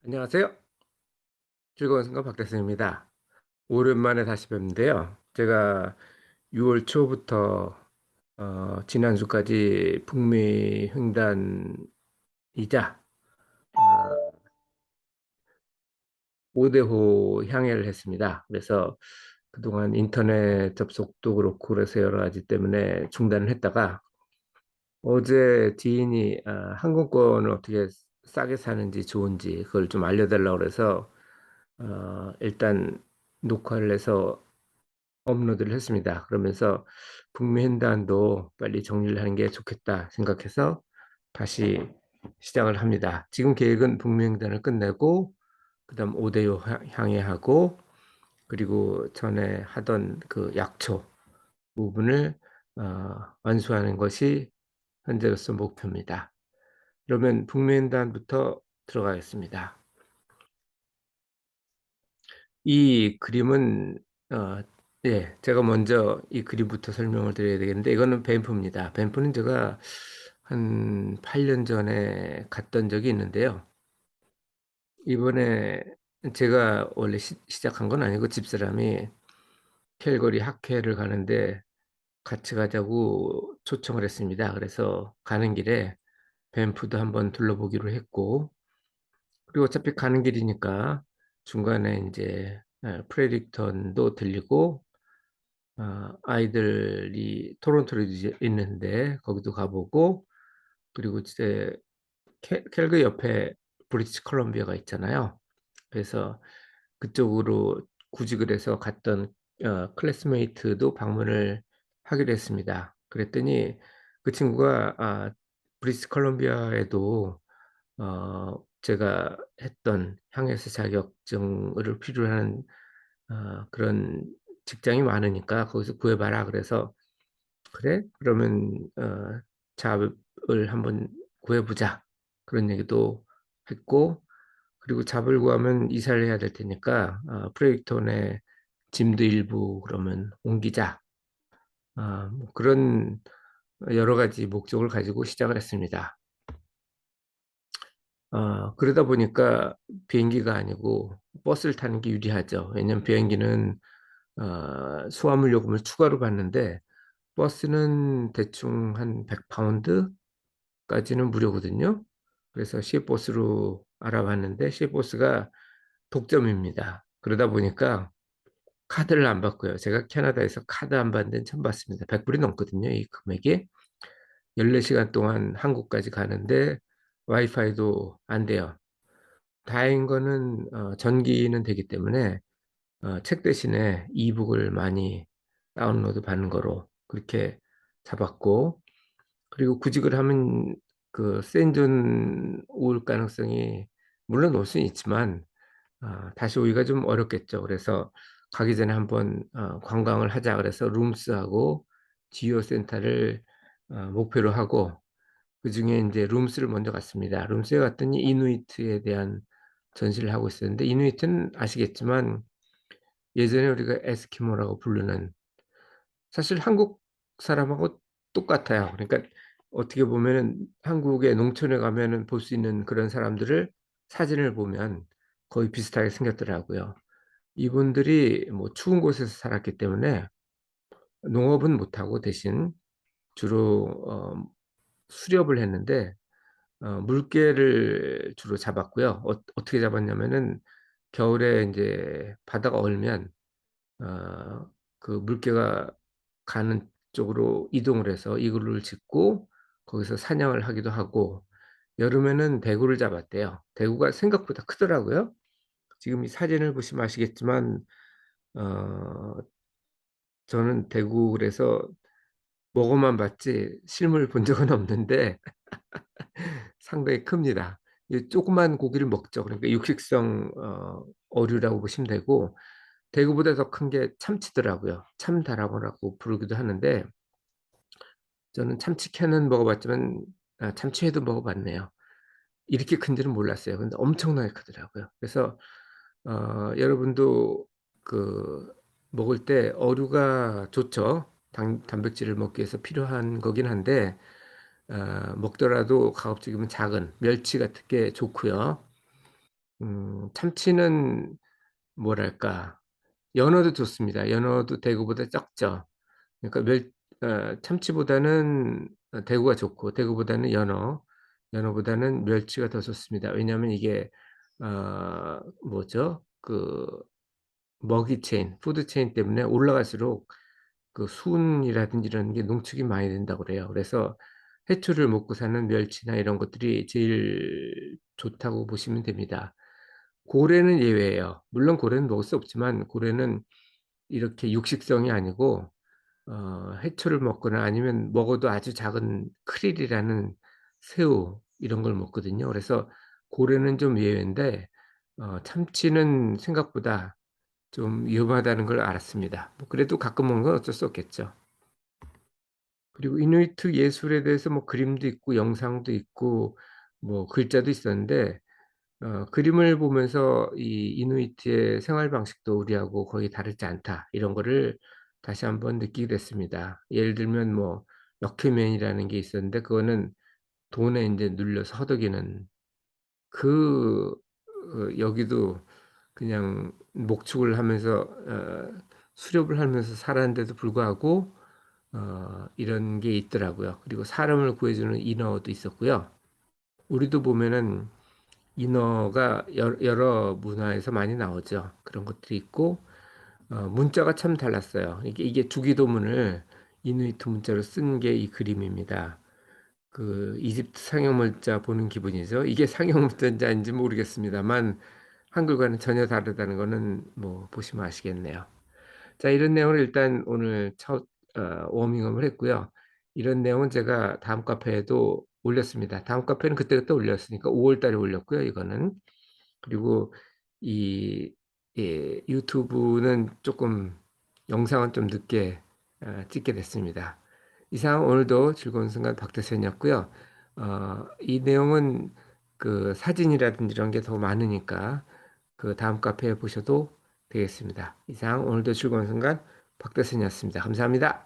안녕하세요. 즐거운 순간 박대승입니다. 오랜만에 다시 뵙는데요. 제가 6월 초부터 지난주까지 북미 횡단이자 5대호 향해를 했습니다. 그래서 그동안 인터넷 접속도 그렇고 그래서 여러 가지 때문에 중단을 했다가 어제 지인이 항공권을 어떻게 싸게 사는지 좋은지 그걸 좀 알려달라고 그래서 일단 녹화를 해서 업로드를 했습니다. 그러면서 북미 횡단도 빨리 정리를 하는 게 좋겠다 생각해서 다시 시작을 합니다. 지금 계획은 북미 횡단을 끝내고 그다음 5대요 향해 하고 그리고 전에 하던 그 약초 부분을 완수하는 것이 현재로서 목표입니다. 그러면 북미 횡단부터 들어가겠습니다. 이 그림은 어, 예, 제가 먼저 이 그림부터 설명을 드려야 되겠는데 이거는 밴프입니다. 밴프는 제가 한 8년 전에 갔던 적이 있는데요. 이번에 제가 원래 시작한 건 아니고 집사람이 캘거리 학회를 가는데 같이 가자고 초청을 했습니다. 그래서 가는 길에 밴프도 한번 둘러보기로 했고 그리고 어차피 가는 길이니까 중간에 이제 프레딕턴도 들리고 아이들이 토론토로 이제 있는데 거기도 가보고 그리고 이제 캘그 옆에 브리티시 컬럼비아가 있잖아요. 그래서 그쪽으로 구직을 해서 갔던 클래스메이트도 방문을 하기로 했습니다. 그랬더니 그 친구가 브리티시 컬럼비아에도 제가 했던 향해서 자격증을 필요로 하는 그런 직장이 많으니까 거기서 구해봐라. 그래서 그래? 그러면 잡을 한번 구해보자. 그런 얘기도 했고 그리고 잡을 구하면 이사를 해야 될 테니까 프레이톤에 짐도 일부 그러면 옮기자. 뭐 그런 여러 가지 목적을 가지고 시작을 했습니다. 그러다 보니까 비행기가 아니고 버스를 타는 게 유리하죠. 왜냐면 비행기는 수화물 요금을 추가로 받는데 버스는 대충 한 100파운드까지는 무료거든요. 그래서 시외버스로 알아봤는데 시외버스가 독점입니다. 그러다 보니까 카드를 안 받고요. 제가 캐나다에서 카드 안 받는 데는 처음 봤습니다. 100불이 넘거든요. 이 금액이. 14시간 동안 한국까지 가는데 와이파이도 안 돼요. 다행인 거는 전기는 되기 때문에 책 대신에 이북을 많이 다운로드 받는 거로 그렇게 잡았고 그리고 구직을 하면 그 생존 올 가능성이 물론 올 수는 있지만 다시 오기가 좀 어렵겠죠. 그래서 가기 전에 한번 관광을 하자 그래서 룸스하고 지오 센터를 목표로 하고 그중에 이제 룸스를 먼저 갔습니다. 룸스에 갔더니 이누이트에 대한 전시를 하고 있었는데 이누이트는 아시겠지만 예전에 우리가 에스키모라고 부르는 사실 한국 사람하고 똑같아요. 그러니까 어떻게 보면은 한국의 농촌에 가면은 볼 수 있는 그런 사람들을 사진을 보면 거의 비슷하게 생겼더라고요. 이분들이 뭐 추운 곳에서 살았기 때문에 농업은 못하고 대신 주로 수렵을 했는데 물개를 주로 잡았고요. 어떻게 잡았냐면은 겨울에 이제 바다가 얼면 그 물개가 가는 쪽으로 이동을 해서 이글루를 짓고 거기서 사냥을 하기도 하고 여름에는 대구를 잡았대요. 대구가 생각보다 크더라고요. 지금 이 사진을 보시면 아시겠지만 어, 저는 대구 그래서 먹어만 봤지 실물 본 적은 없는데 상당히 큽니다. 이 조그만 고기를 먹죠. 그러니까 육식성 어류라고 보시면 되고 대구보다 더 큰 게 참치더라고요. 참다라고라고 부르기도 하는데 저는 참치캔은 먹어봤지만 참치회도 먹어봤네요. 이렇게 큰지는 몰랐어요. 근데 엄청나게 크더라고요. 그래서 여러분도 그 먹을 때 어류가 좋죠. 단백질을 먹기 위해서 필요한 거긴 한데 먹더라도 가급적이면 작은 멸치 같은 게 좋고요. 참치는 뭐랄까, 연어도 좋습니다. 연어도 대구보다 적죠. 그러니까 참치보다는 대구가 좋고, 대구보다는 연어보다는 멸치가 더 좋습니다. 왜냐하면 이게 뭐죠? 그 먹이 체인, 푸드 체인 때문에 올라갈수록 그 순이라든지 이런 게 농축이 많이 된다고 그래요. 그래서 해초를 먹고 사는 멸치나 이런 것들이 제일 좋다고 보시면 됩니다. 고래는 예외예요. 물론 고래는 먹을 수 없지만, 고래는 이렇게 육식성이 아니고 해초를 먹거나 아니면 먹어도 아주 작은 크릴이라는 새우 이런 걸 먹거든요. 그래서 고래는 좀 예외인데, 참치는 생각보다 좀 위험하다는 걸 알았습니다. 뭐 그래도 가끔 먹는 건 어쩔 수 없겠죠. 그리고 이누이트 예술에 대해서 뭐 그림도 있고 영상도 있고 뭐 글자도 있었는데, 그림을 보면서 이 이누이트의 생활 방식도 우리하고 거의 다르지 않다, 이런 거를 다시 한번 느끼게 됐습니다. 예를 들면 뭐 럭키맨이라는 게 있었는데, 그거는 돈에 이제 눌려서 허덕이는 그 여기도 그냥 목축을 하면서 수렵을 하면서 살았는데도 불구하고 이런 게 있더라고요. 그리고 사람을 구해주는 인어도 있었고요. 우리도 보면은 인어가 여러 문화에서 많이 나오죠. 그런 것들이 있고, 문자가 참 달랐어요. 이게 주기도문을 이누이트 문자로 쓴 게 이 그림입니다. 그 이집트 상형 문자 보는 기분이죠. 이게 상형 문자인지 아닌지 모르겠습니다만, 한글과는 전혀 다르다는 거는 뭐 보시면 아시겠네요. 자, 이런 내용을 일단 오늘 첫 워밍업을 했고요. 이런 내용은 제가 다음 카페에도 올렸습니다. 다음 카페는 그때그때 올렸으니까 5월 달에 올렸고요, 이거는. 그리고 이 유튜브는 조금 영상은 좀 늦게 찍게 됐습니다. 이상 오늘도 즐거운 순간 박대선이었고요. 이 내용은 그 사진이라든지 이런 게 더 많으니까 그 다음 카페에 보셔도 되겠습니다. 이상 오늘도 즐거운 순간 박대선이었습니다. 감사합니다.